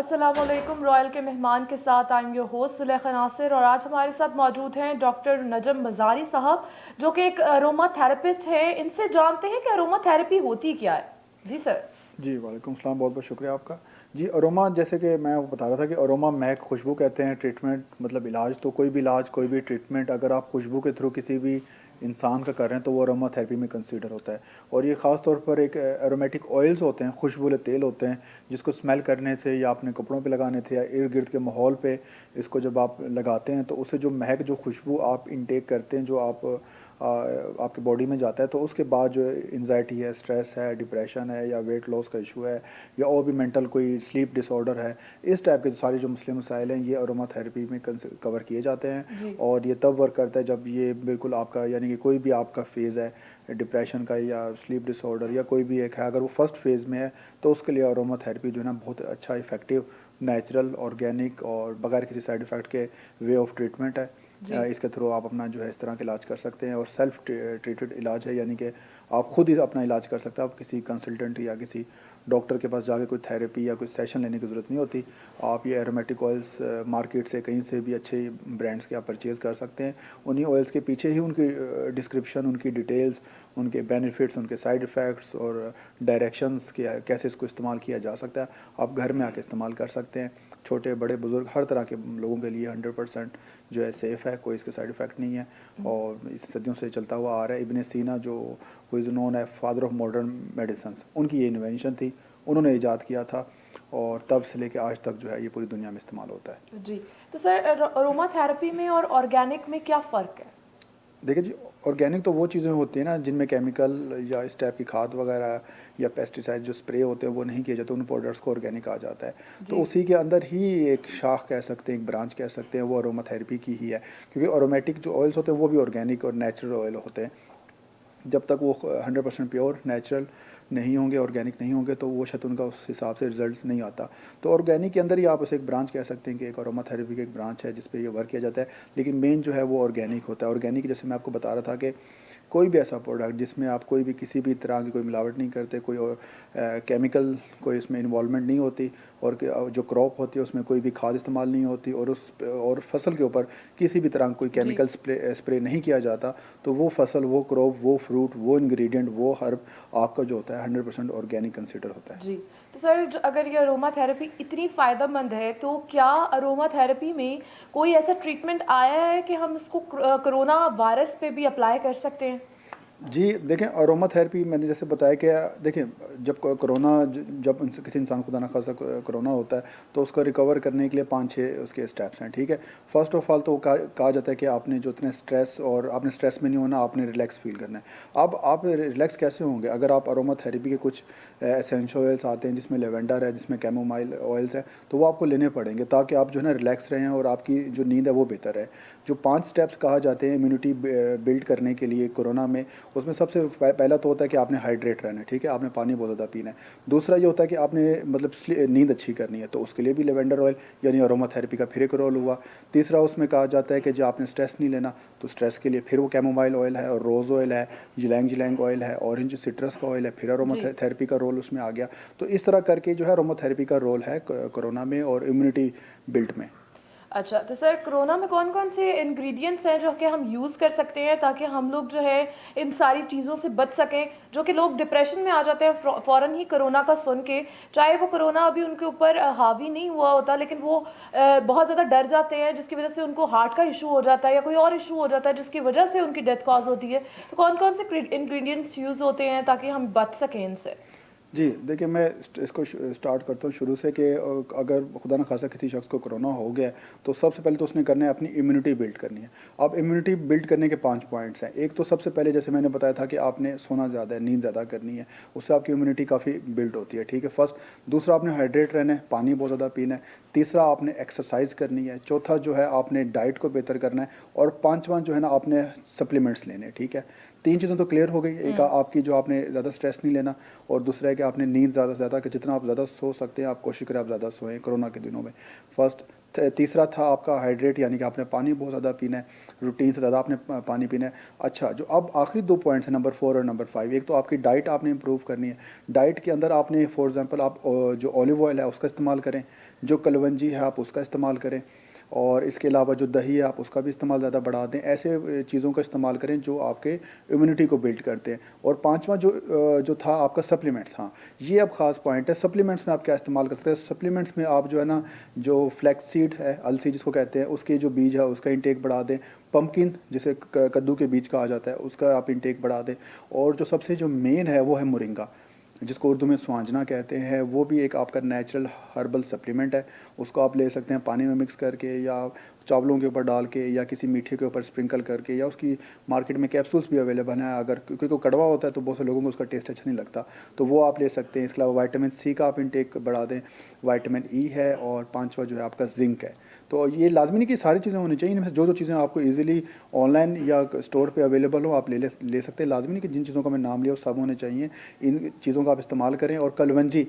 अस्सलाम वालेकुम। रॉयल के मेहमान के साथ I am your host Sulekha Nasir और आज हमारे साथ मौजूद हैं डॉक्टर नजम मज़ारी साहब जो कि एक अरोमा थेरेपिस्ट हैं। इनसे जानते हैं कि अरोमा थेरेपी होती क्या है। जी सर। जी वालेकुम सलाम, बहुत बहुत शुक्रिया आपका। जी अरोमा, जैसे कि मैं बता रहा था कि अरोमा महक खुशबू कहते हैं। ट्रीटमेंट मतलब इलाज, तो कोई भी इलाज कोई भी ट्रीटमेंट अगर आप खुशबू के थ्रू किसी भी इंसान का कर रहे हैं तो वो अरोमा थेरेपी में कंसीडर होता है। और ये ख़ास तौर पर एक एरोमेटिक ऑयल्स होते हैं, खुशबूले तेल होते हैं, जिसको स्मेल करने से या अपने कपड़ों पे लगाने थे या इर्द गिर्द के माहौल पे इसको जब आप लगाते हैं तो उससे जो महक, जो खुशबू आप इंटेक करते हैं, जो आपकी बॉडी में जाता है, तो उसके बाद जो एंजाइटी है, स्ट्रेस है, डिप्रेशन है या वेट लॉस का इशू है या और भी मेंटल कोई स्लीप डिसऑर्डर है, इस टाइप के सारे जो मसले मसाइल हैं ये अरोमा थेरेपी में कवर किए जाते हैं। जी और ये तब वर्क करता है जब ये बिल्कुल आपका, यानी कि कोई भी आपका फेज़ है डिप्रेशन का या स्लीप डिसऑर्डर या कोई भी एक है, अगर वो फर्स्ट फेज़ में है तो उसके लिए अरोमा थेरेपी जो है ना बहुत अच्छा इफेक्टिव, नेचुरल, ऑर्गेनिक और बगैर किसी साइड इफ़ेक्ट के वे ऑफ ट्रीटमेंट है। जी इसके थ्रू आप अपना जो है इस तरह का इलाज कर सकते हैं और सेल्फ ट्रीटेड इलाज है, यानी कि आप खुद ही अपना इलाज कर सकते हैं। आप किसी कंसल्टेंट या किसी डॉक्टर के पास जाके कोई थेरेपी या कोई सेशन लेने की ज़रूरत नहीं होती। आप ये एरोमेटिक ऑयल्स मार्केट से कहीं से भी अच्छे ब्रांड्स के आप परचेज़ कर सकते हैं। उन्हीं ऑयल्स के पीछे ही उनकी डिस्क्रिप्शन, उनकी डिटेल्स, उनके बेनिफिट्स, उनके साइड इफ़ेक्ट्स और डायरेक्शंस के कैसे इसको इस्तेमाल किया जा सकता है, आप घर में आके इस्तेमाल कर सकते हैं। छोटे बड़े बुज़ुर्ग हर तरह के लोगों के लिए 100% जो है सेफ़ है, कोई इसके साइड इफ़ेक्ट नहीं है। और इस सदियों से चलता हुआ आ रहा है। इब्ने सीना जो हु इज़ नोन है फादर ऑफ मॉडर्न मेडिसिन, उनकी ये इन्वेंशन थी, उन्होंने ईजाद किया था और तब से लेके आज तक जो है ये पूरी दुनिया में इस्तेमाल होता है। जी। तो सर अरोमा थेरेपी में और ऑर्गेनिक में क्या फ़र्क है। देखिए जी, ऑर्गेनिक तो वो चीज़ें होती हैं ना जिनमें केमिकल या इस टाइप की खाद वगैरह या पेस्टिसाइड जो स्प्रे होते हैं वो नहीं किए जाते, उन प्रोडक्ट्स को ऑर्गेनिक कहा जाता है। तो जी उसी के अंदर ही एक शाख कह सकते हैं, एक ब्रांच कह सकते हैं, वो अरोमा थेरेपी की ही है। क्योंकि अरोमेटिक जो ऑयल्स होते हैं वो भी ऑर्गेनिक और नेचुरल ऑयल होते हैं। जब तक वो 100% प्योर नेचुरल नहीं होंगे, ऑर्गेनिक नहीं होंगे, तो वो शायद उनका उस हिसाब से रिजल्ट्स नहीं आता। तो ऑर्गेनिक के अंदर ही आप उसे एक ब्रांच कह सकते हैं कि एक अरोमा थेरेपी की एक ब्रांच है जिस पे ये वर्क किया जाता है। लेकिन मेन जो है वो ऑर्गेनिक होता है। ऑर्गेनिक जैसे मैं आपको बता रहा था कि कोई भी ऐसा प्रोडक्ट जिसमें आप कोई भी किसी भी तरह की कोई मिलावट नहीं करते, कोई और केमिकल कोई इसमें इन्वॉल्वमेंट नहीं होती, और जो क्रॉप होती है उसमें कोई भी खाद इस्तेमाल नहीं होती, और फसल के ऊपर किसी भी तरह कोई जी केमिकल स्प्रे नहीं किया जाता, तो वो फसल, वो क्रॉप, वो फ्रूट, वो इंग्रेडिएंट, वो हर्ब आपका जो होता है 100% ऑर्गेनिक कंसिडर होता है। जी। तो सर अगर ये अरोमा थेरेपी इतनी फ़ायदेमंद है तो क्या अरोमा थेरेपी में कोई ऐसा ट्रीटमेंट आया है कि हम इसको कोरोना वायरस पे भी अप्लाई कर सकते हैं। जी देखें, अरोमा थेरेपी मैंने जैसे बताया कि देखें, जब कोरोना, जब किसी इंसान खुदा ना खासा कोरोना होता है तो उसको रिकवर करने के लिए 5-6 उसके स्टेप्स हैं, ठीक है। फर्स्ट ऑफ ऑल तो कहा जाता है कि आपने जो इतने स्ट्रेस, और आपने स्ट्रेस में नहीं होना, आपने रिलैक्स फील करना है। अब आप रिलैक्स कैसे होंगे अगर आप अरोमा थेरेपी के कुछ एसेंशियल ऑयल्स आते हैं जिसमें लेवेंडर है, जिसमें कैमोमाइल ऑयल्स है, तो वो आपको लेने पड़ेंगे ताकि आप जो है ना रिलैक्स रहें और आपकी जो नींद है वो बेहतर है। जो 5 स्टेप्स कहा जाते हैं इम्यूनिटी बिल्ड करने के लिए कोरोना में, उसमें सबसे पहला तो होता है कि आपने हाइड्रेट रहना है, ठीक है, आपने पानी बहुत ज़्यादा पीना है। दूसरा ये होता है कि आपने मतलब नींद अच्छी करनी है, तो उसके लिए भी लेवेंडर ऑयल यानी अरोमा थेरेपी का फिर एक रोल हुआ। तीसरा उसमें कहा जाता है कि जो आपने स्ट्रेस नहीं लेना, तो स्ट्रेस के लिए फिर वो कैमोमाइल ऑयल है और रोज़ ऑयल है, जिलैंग जिलैंग ऑयल है, ऑरेंज सिट्रस का ऑयल है, फिर अरोमा जी। थेरेपी का रोल उसमें आ गया। तो इस तरह करके जो है अरोमा थेरेपी का रोल है कोरोना में और इम्यूनिटी बिल्ड में। अच्छा। तो सर कोरोना में कौन कौन से इंग्रेडिएंट्स हैं जो कि हम यूज़ कर सकते हैं ताकि हम लोग जो है इन सारी चीज़ों से बच सकें, जो कि लोग डिप्रेशन में आ जाते हैं फ़ौरन ही कोरोना का सुन के, चाहे वो कोरोना अभी उनके ऊपर हावी नहीं हुआ होता, लेकिन वो बहुत ज़्यादा डर जाते हैं जिसकी वजह से उनको हार्ट का इशू हो जाता है या कोई और इशू हो जाता है जिसकी वजह से उनकी डेथ कॉज होती है। तो कौन कौन से इंग्रेडिएंट्स यूज़ होते हैं ताकि हम बच सकें इनसे। जी देखिए, मैं इसको स्टार्ट करता हूँ शुरू से कि अगर खुदा न खासा किसी शख्स को कोरोना हो गया है, तो सबसे पहले तो उसने करना है अपनी इम्यूनिटी बिल्ड करनी है। अब इम्यूनिटी बिल्ड करने के 5 पॉइंट्स हैं। एक तो सबसे पहले जैसे मैंने बताया था कि आपने सोना ज़्यादा है, नींद ज़्यादा करनी है, उससे आपकी इम्यूनिटी काफ़ी बिल्ड होती है, ठीक है, फर्स्ट। दूसरा, आपने हाइड्रेट रहना है, पानी बहुत ज़्यादा पीना है। तीसरा, आपने एक्सरसाइज करनी है। चौथा जो है आपने डाइट को बेहतर करना है। और पाँचवा जो है ना, आपने सप्लीमेंट्स लेने हैं, ठीक है। 3 चीज़ें तो क्लियर हो गई। एक आपकी जो आपने ज़्यादा स्ट्रेस नहीं लेना, और दूसरा है कि आपने नींद ज़्यादा से ज़्यादा, कि जितना आप ज़्यादा सो सकते हैं आप कोशिश करें आप ज़्यादा सोएं कोरोना के दिनों में, फर्स्ट। तीसरा था आपका हाइड्रेट, यानी कि आपने पानी बहुत ज़्यादा पीना है, रूटीन से ज़्यादा आपने पानी पीना है। अच्छा, जो अब आखिरी 2 पॉइंट्स हैं, नंबर 4 और नंबर 5, एक तो आपकी डाइट आपने इंप्रूव करनी है। डाइट के अंदर आपने फॉर एग्जांपल आप जो ऑलिव ऑयल है उसका इस्तेमाल करें, जो कलवंजी है आप उसका इस्तेमाल करें, और इसके अलावा जो दही है आप उसका भी इस्तेमाल ज़्यादा बढ़ा दें। ऐसे चीज़ों का इस्तेमाल करें जो आपके इम्यूनिटी को बिल्ड करते हैं। और पांचवा जो था आपका सप्लीमेंट्स, हाँ ये अब ख़ास पॉइंट है। सप्लीमेंट्स में आप क्या इस्तेमाल कर सकते हैं? सप्लीमेंट्स में आप जो है ना, जो फ्लैक्स सीड है, अलसी जिसको कहते हैं, उसके जो बीज है उसका इंटेक बढ़ा दें। पम्पकिन जिसे कद्दू के बीज कहा जाता है उसका आप इंटेक बढ़ा दें। और जो सबसे जो मेन है वो है मोरिंगा, जिसको उर्दू में स्वांजना कहते हैं। वो भी एक आपका नेचुरल हर्बल सप्लीमेंट है। उसको आप ले सकते हैं पानी में मिक्स करके, या चावलों के ऊपर डाल के, या किसी मीठे के ऊपर स्प्रिंकल करके, या उसकी मार्केट में कैप्सूल्स भी अवेलेबल हैं। अगर क्योंकि वो कड़वा होता है तो बहुत से लोगों को उसका टेस्ट अच्छा नहीं लगता, तो वो आप ले सकते हैं। इसके अलावा विटामिन सी का आप इंटेक बढ़ा दें, विटामिन ई है, और पांचवा जो है आपका जिंक है। तो ये लाजमी नहीं कि सारी चीज़ें होनी चाहिए, इनमें से जो चीज़ें आपको इजीली ऑनलाइन या स्टोर पे अवेलेबल हो आप ले सकते हैं। लाजमी नहीं कि जिन चीज़ों का मैं नाम लिया वो सब होने चाहिए। इन चीज़ों का आप इस्तेमाल करें। और कलवंजी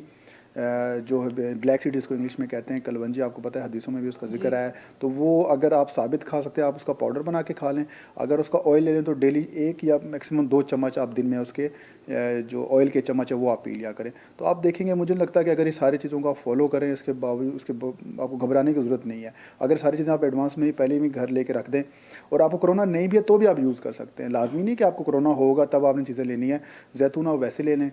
जो है ब्लैक सीड इसको इंग्लिश में कहते हैं, कलवंजी आपको पता है हदीसों में भी उसका जिक्र आया है। तो वो अगर आप साबित खा सकते हैं आप उसका पाउडर बना के खा लें। अगर उसका ऑयल ले लें तो डेली 1 या मैक्सिमम 2 चम्मच आप दिन में उसके जो ऑयल के चम्मच है वो आप पी लिया करें। तो आप देखेंगे, मुझे लगता है कि अगर ये सारी चीज़ों को आप फॉलो करें, इसके बावजूद आपको घबराने की ज़रूरत नहीं है। अगर सारी चीज़ें आप एडवांस में ही पहले ही घर लेके रख दें, और आपको कोरोना नहीं भी है तो भी आप यूज़ कर सकते हैं। लाजमी नहीं कि आपको कोरोना होगा तब आपने चीज़ें लेनी है। जैतून आप वैसे ले लें,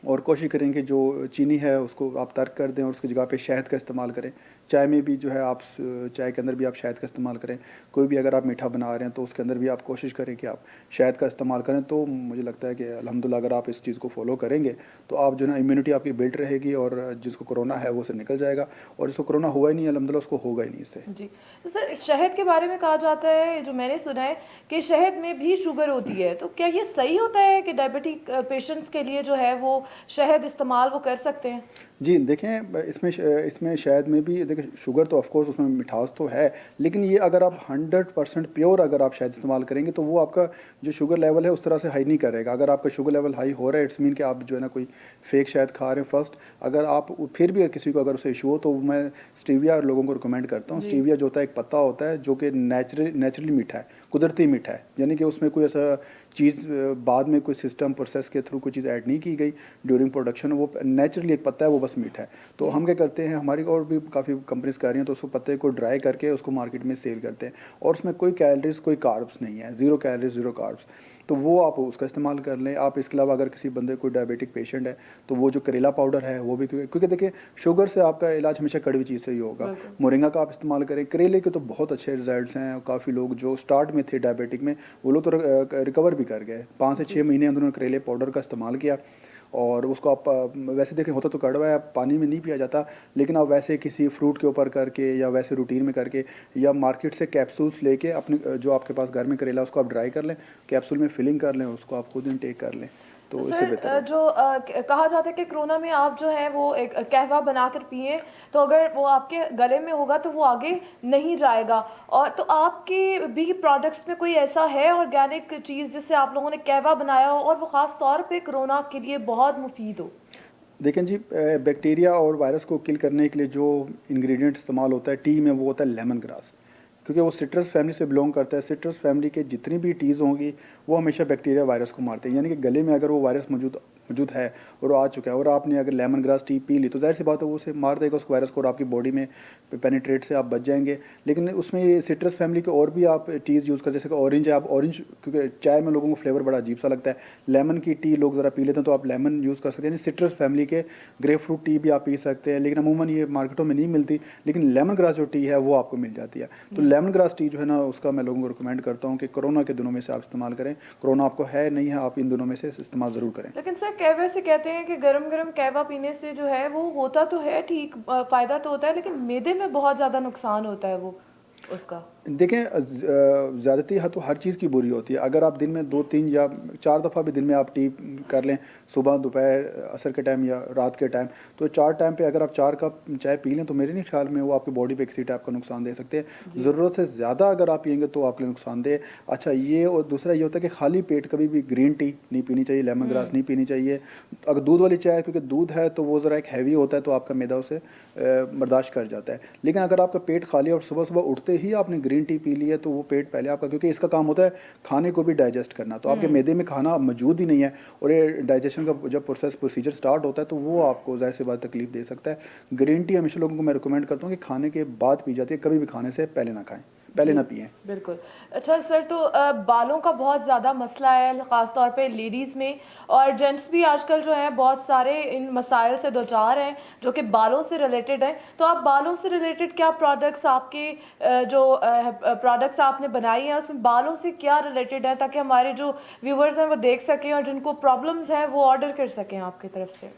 और कोशिश करें कि जो चीनी है उसको आप तर्क कर दें और उसकी जगह पे शहद का इस्तेमाल करें। चाय में भी जो है आप चाय के अंदर भी आप शहद का इस्तेमाल करें। कोई भी अगर आप मीठा बना रहे हैं तो उसके अंदर भी आप कोशिश करें कि आप शहद का इस्तेमाल करें। तो मुझे लगता है कि अल्हम्दुलिल्लाह अगर आप इस चीज़ को फॉलो करेंगे तो आप जो है ना इम्यूनिटी आपकी बिल्ड रहेगी, और जिसको कोरोना है वो से निकल जाएगा, और जिसको कोरोना हुआ ही नहीं अल्हम्दुलिल्लाह उसको होगा ही नहीं इससे। जी। तो सर शहद के बारे में कहा जाता है, जो मैंने सुना है कि शहद में भी शुगर होती है, तो क्या ये सही होता है कि डायबिटिक पेशेंट्स के लिए जो है वो शहद इस्तेमाल वो कर सकते हैं? जी देखें, इसमें शायद में भी देखिए शुगर तो ऑफ कोर्स उसमें मिठास तो है, लेकिन ये अगर आप 100% प्योर अगर आप शहद इस्तेमाल करेंगे तो वो आपका जो शुगर लेवल है उस तरह से हाई नहीं करेगा। अगर आपका शुगर लेवल हाई हो रहा है इट्स मीन कि आप जो है ना कोई फेक शहद खा रहे हैं फर्स्ट। अगर आप फिर भी किसी को अगर उसे इशू हो तो मैं स्टीविया लोगों को रिकमेंड करता हूँ। जी। स्टीविया जो होता है एक पत्ता होता है जो कि नेचुरली मीठा है, कुदरती मीठा है, यानी कि उसमें कोई ऐसा चीज़ बाद में कोई सिस्टम प्रोसेस के थ्रू कोई चीज़ ऐड नहीं की गई ड्यूरिंग प्रोडक्शन। वो नेचुरली एक पत्ता है, वो बस मीठा है। तो हम क्या करते हैं, हमारी और भी काफ़ी कंपनीज कर रही हैं, तो उसको पत्ते को ड्राई करके उसको मार्केट में सेल करते हैं, और उसमें कोई कैलोरीज कोई कार्ब्स नहीं है, 0 कैलोरीज 0 कार्ब्स। तो वो आप उसका इस्तेमाल कर लें। आप इसके अलावा अगर किसी बंदे कोई डायबिटिक पेशेंट है तो वो जो करेला पाउडर है वो भी, क्योंकि देखिए शुगर से आपका इलाज हमेशा कड़वी चीज़ से ही होगा। मोरिंगा का आप इस्तेमाल करें। करेले के तो बहुत अच्छे रिजल्ट्स हैं। काफ़ी लोग जो स्टार्ट में थे डायबिटिक में वो लोग तो रिकवर भी कर गए। 5 से 6 महीने उन्होंने करेले पाउडर का इस्तेमाल किया, और उसको आप वैसे देखें होता तो कड़वा है, पानी में नहीं पिया जाता, लेकिन आप वैसे किसी फ्रूट के ऊपर करके या वैसे रूटीन में करके, या मार्केट से कैप्सूल्स लेके अपने जो आपके पास घर में करेला उसको आप ड्राई कर लें, कैप्सूल में फिलिंग कर लें, उसको आप खुद इनटेक कर लें, तो इससे सर बेहतर होगा। जो कहा जाता है कि कोरोना में आप जो है वो एक कहवा बनाकर पिए, तो अगर वो आपके गले में होगा तो वो आगे नहीं जाएगा। और तो आपके भी प्रोडक्ट्स में कोई ऐसा है ऑर्गेनिक चीज़ जिससे आप लोगों ने कहवा बनाया हो और वो ख़ास तौर पे कोरोना के लिए बहुत मुफीद हो? देखें जी, बैक्टीरिया और वायरस को किल करने के लिए जो इंग्रेडिएंट इस्तेमाल होता है टी में, वो होता है लेमन ग्रास, क्योंकि वो सिट्रस फैमिली से बिलोंग करता है। सिट्रस फैमिली के जितनी भी टीज़ होंगी वो हमेशा बैक्टीरिया वायरस को मारते हैं, यानी कि गले में अगर वो वायरस मौजूद है और आ चुका है, और आपने अगर लेमन ग्रास टी पी ली तो जाहिर सी बात है वो उसे मार देगा उस वायरस को, और आपकी बॉडी में पेनिट्रेट से आप बच जाएंगे। लेकिन उसमें ये सिट्रस फैमिली के और भी आप टीज़ यूज़ कर, जैसे कि ऑरेंज है, आप ऑरेंज, क्योंकि चाय में लोगों को फ्लेवर बड़ा अजीब सा लगता है, लेमन की टी लोग ज़रा पी लेते हैं तो आप लेमन यूज़ कर सकते हैं। यानी सिट्रस फैमिली के ग्रेप फ्रूट टी भी आप पी सकते हैं, लेकिन अमूमन ये मार्केटों में नहीं मिलती, लेकिन लेमन ग्रास जो टी है वो आपको मिल जाती है। तो लेमन ग्रास टी जो है ना उसका मैं लोगों को रिकमेंड करता हूँ कि कोरोना के दिनों में से आप इस्तेमाल करें। कोरोना आपको है नहीं है, आप इन दिनों में से इस्तेमाल ज़रूर करें। लेकिन सर कहवे से कहते हैं कि गरम गरम कहवा पीने से जो है वो होता तो है ठीक, फ़ायदा तो होता है, लेकिन मैदे में बहुत ज़्यादा नुकसान होता है वो उसका। देखें, ज़्यादती है तो हर चीज़ की बुरी होती है। अगर आप दिन में 2 3 या 4 दफ़ा भी दिन में आप टी कर लें, सुबह, दोपहर, असर के टाइम या रात के टाइम, तो 4 टाइम पे अगर आप 4 कप चाय पी लें तो मेरे नहीं ख्याल में वो आपकी बॉडी पे किसी टाइप का नुकसान दे सकते हैं। ज़रूरत से ज़्यादा अगर आप पियेंगे तो आपके लिए नुकसानदेह। अच्छा ये, और दूसरा ये होता है कि खाली पेट कभी भी ग्रीन टी नहीं पीनी चाहिए, लेमन ग्रास नहीं पीनी चाहिए। अगर दूध वाली चाय, क्योंकि दूध है तो वो ज़रा एक हैवी होता है तो आपका मैदा उसे बर्दाश्त कर जाता है। लेकिन अगर आपका पेट खाली है और सुबह सुबह उठते ही आपने ग्रीन टी पी ली है तो वो पेट पहले आपका, क्योंकि इसका काम होता है खाने को भी डाइजेस्ट करना, तो आपके मैदे में खाना मौजूद ही नहीं है और ये डाइजेशन का जब प्रोसीजर स्टार्ट होता है तो वो आपको ज़ाहिर सी बात तकलीफ दे सकता है। ग्रीन टी हमेशा लोगों को मैं रिकमेंड करता हूँ कि खाने के बाद पी जाती है, कभी भी खाने से पहले ना खाएं, पहले ना पिएं। बिल्कुल। अच्छा सर, तो बालों का बहुत ज़्यादा मसला है ख़ास तौर पे लेडीज़ में, और जेंट्स भी आजकल जो है बहुत सारे इन मसाइल से दोचार हैं जो कि बालों से रिलेटेड हैं। तो आप बालों से रिलेटेड क्या प्रोडक्ट्स, आपके जो प्रोडक्ट्स आपने बनाई हैं उसमें बालों से क्या रिलेटेड है, ताकि हमारे जो व्यूवर्स हैं वो देख सकें और जिनको प्रॉब्लम्स हैं वो ऑर्डर कर सकें आपकी तरफ से?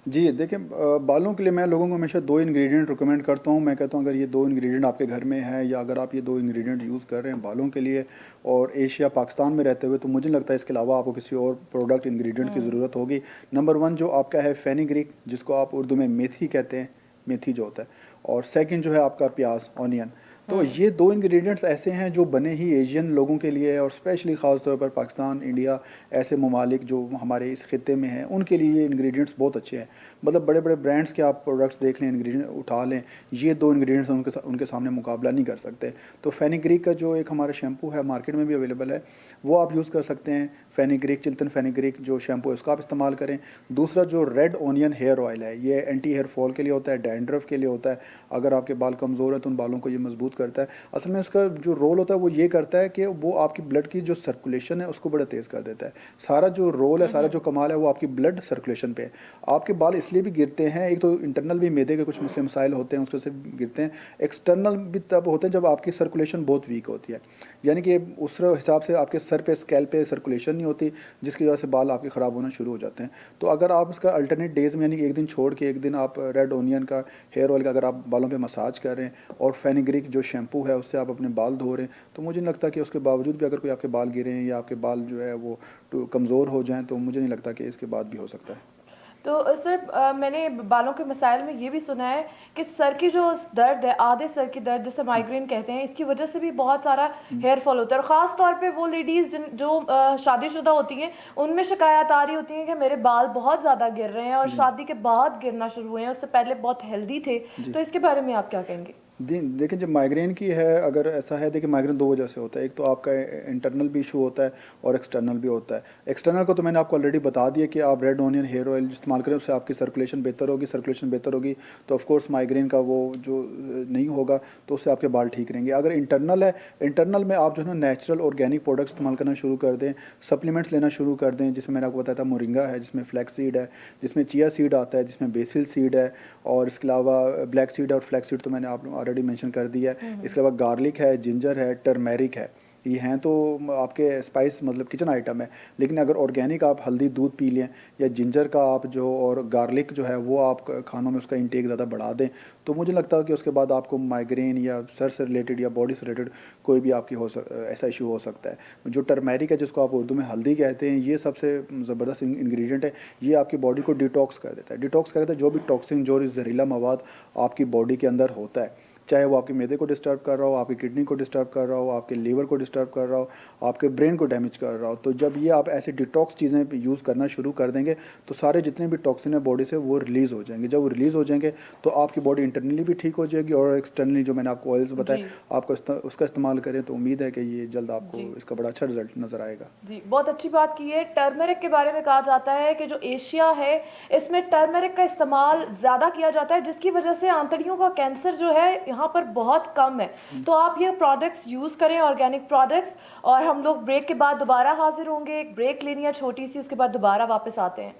जी देखिए, बालों के लिए मैं लोगों को हमेशा 2 इंग्रेडिएंट रिकमेंड करता हूँ। मैं कहता हूँ अगर ये 2 इंग्रेडिएंट आपके घर में है, या अगर आप ये 2 इंग्रेडिएंट यूज़ कर रहे हैं बालों के लिए और एशिया पाकिस्तान में रहते हुए, तो मुझे लगता है इसके अलावा आपको किसी और प्रोडक्ट इंग्रेडिएंट की ज़रूरत होगी। नंबर 1 जो आपका है फेनिग्रीक, जिसको आप उर्दू में मेथी कहते हैं, मेथी जो होता है, और सेकंड जो है आपका प्याज, ऑनियन। तो ये 2 इंग्रेडिएंट्स ऐसे हैं जो बने ही एशियन लोगों के लिए, और स्पेशली ख़ास तौर पर पाकिस्तान, इंडिया, ऐसे ममालिक जो हमारे इस खित्ते में हैं, उनके लिए ये इंग्रेडिएंट्स बहुत अच्छे हैं। मतलब बड़े बड़े ब्रांड्स के आप प्रोडक्ट्स देख लें, इंग्रेडिएंट उठा लें, ये 2 इंग्रेडिएंट्स उनके सामने मुकाबला नहीं कर सकते। तो फेनिग्रीक का जो एक हमारा शैम्पू है मार्केट में भी अवेलेबल है, वो आप यूज़ कर सकते हैं। फेनिग्रीक, चिल्तन फेनिग्रीक जो शैम्पू है उसका आप इस्तेमाल करें। दूसरा जो रेड ऑनियन हेयर ऑयल है, ये एंटी हेयर फॉल के लिए होता है, डैंड्रफ के लिए होता है। अगर आपके बाल कमज़ोर है तो उन बालों को ये मजबूत करता है। असल में उसका जो रोल होता है वो ये करता है कि वो आपकी ब्लड की जो सर्कुलेशन है उसको बड़ा तेज़ कर देता है। सारा जो रोल है, सारा जो कमाल है वो आपकी ब्लड सर्कुलेशन पे है। आपके बाल इसलिए भी गिरते हैं, एक तो इंटरनल भी मैदे के कुछ मसले मसाइल होते हैं उसको से गिरते हैं, एक्सटर्नल भी तब होते हैं जब आपकी सर्कुलेशन बहुत वीक होती है, यानी कि उस हिसाब से आपके सर पे, स्कैल्प पे सर्कुलेशन नहीं होती, जिसकी वजह से बाल आपके ख़राब होना शुरू हो जाते हैं। तो अगर आप इसका अल्टरनेट डेज़ में, यानी एक दिन छोड़ के एक दिन आप रेड ऑनियन का हेयर ऑयल का अगर आप बालों पे मसाज कर रहे हैं और फेनिग्रीक जो शैम्पू है उससे आप अपने बाल धो रहे हैं, तो मुझे नहीं लगता कि उसके बावजूद भी अगर कोई आपके बाल गिरे हैं या आपके बाल जो है वो कमज़ोर हो जाएं, तो मुझे नहीं लगता कि इसके बाद भी हो सकता है। तो सर मैंने बालों के मसाइल में ये भी सुना है कि सर की जो दर्द है, आधे सर की दर्द जिसे माइग्रेन कहते हैं, इसकी वजह से भी बहुत सारा हेयर फॉल होता है। और ख़ास तौर पे वो लेडीज़ जो शादीशुदा होती हैं, उनमें शिकायत आ रही होती है कि मेरे बाल बहुत ज़्यादा गिर रहे हैं और शादी के बाद गिरना शुरू हुए हैं, उससे पहले बहुत हेल्दी थे। तो इसके बारे में आप क्या कहेंगे? देखिए, जब माइग्रेन की है, अगर ऐसा है, देखिए माइग्रेन 2 वजह से होता है। एक तो आपका इंटरनल भी इशू होता है और एक्सटर्नल भी होता है। एक्सटर्नल को तो मैंने आपको ऑलरेडी बता दिया कि आप रेड ऑनियन हेयर ऑयल इस्तेमाल करें, उससे आपकी सर्कुलेशन बेहतर होगी। सर्कुलेशन बेहतर होगी तो ऑफ कोर्स माइग्रेन का वो जो नहीं होगा, तो उससे आपके बाल ठीक रहेंगे। अगर इंटरनल है, इंटरनल में आप जो है ना नेचुरल ऑर्गेनिक प्रोडक्ट्स इस्तेमाल करना शुरू कर दें, सप्लीमेंट्स लेना शुरू कर दें, जिसमें मैंने आपको बताया था मोरिंगा है, जिसमें फ्लैक्स सीड है, जिसमें चिया सीड आता है, जिसमें बेसिल सीड है, और इसके अलावा ब्लैक सीड और फ्लैक्स सीड तो मैंने आप ऑलरेडी मेंशन कर दिया है। इसके अलावा गार्लिक है, जिंजर है, टर्मेरिक है, ये हैं तो आपके स्पाइस, मतलब किचन आइटम है। लेकिन अगर ऑर्गेनिक आप हल्दी दूध पी लें, या जिंजर का आप जो, और गार्लिक जो है वो आप खानों में उसका इंटेक ज़्यादा बढ़ा दें, तो मुझे लगता है कि उसके बाद आपको माइग्रेन या सर से रिलेटेड या बॉडी से रिलेटेड कोई भी आपकी ऐसा इशू हो सकता है। जो टर्मेरिक है, जिसको आप उर्दू में हल्दी कहते हैं, ये सबसे ज़बरदस्त इंग्रेडिएंट है। ये आपकी बॉडी को डिटॉक्स कर देता है। डिटॉक्स कर देता है जो भी टॉक्सिन, जो जहरीला मवाद आपकी बॉडी के अंदर होता है, चाहे वो आपके मैदे को डिस्टर्ब कर रहा हो, आपकी किडनी को डिस्टर्ब कर रहा हो, आपके लीवर को डिस्टर्ब कर रहा हो, आपके ब्रेन को डैमेज कर रहा हो। तो जब ये आप ऐसे डिटॉक्स चीज़ें यूज़ करना शुरू कर देंगे, तो सारे जितने भी टॉक्सिन है बॉडी से वो रिलीज़ हो जाएंगे। जब वो रिलीज़ हो जाएंगे तो आपकी बॉडी इंटरनली भी ठीक हो जाएगी, और एक्सटर्नली जो मैंने आपको ऑयल्स बताए आपको उसका इस्तेमाल करें, तो उम्मीद है कि ये जल्द आपको इसका बड़ा अच्छा रिजल्ट नज़र आएगा। जी, बहुत अच्छी बात की है। टर्मरिक के बारे में कहा जाता है कि जो एशिया है इसमें टर्मरिक का इस्तेमाल ज़्यादा किया जाता है, जिसकी वजह से आंतड़ियों का कैंसर जो है यहाँ पर बहुत कम है। तो आप ये प्रोडक्ट्स यूज़ करें, ऑर्गेनिक प्रोडक्ट्स। और हम लोग ब्रेक के बाद दोबारा हाजिर होंगे। एक ब्रेक लेनी है छोटी सी, उसके बाद दोबारा वापस आते हैं।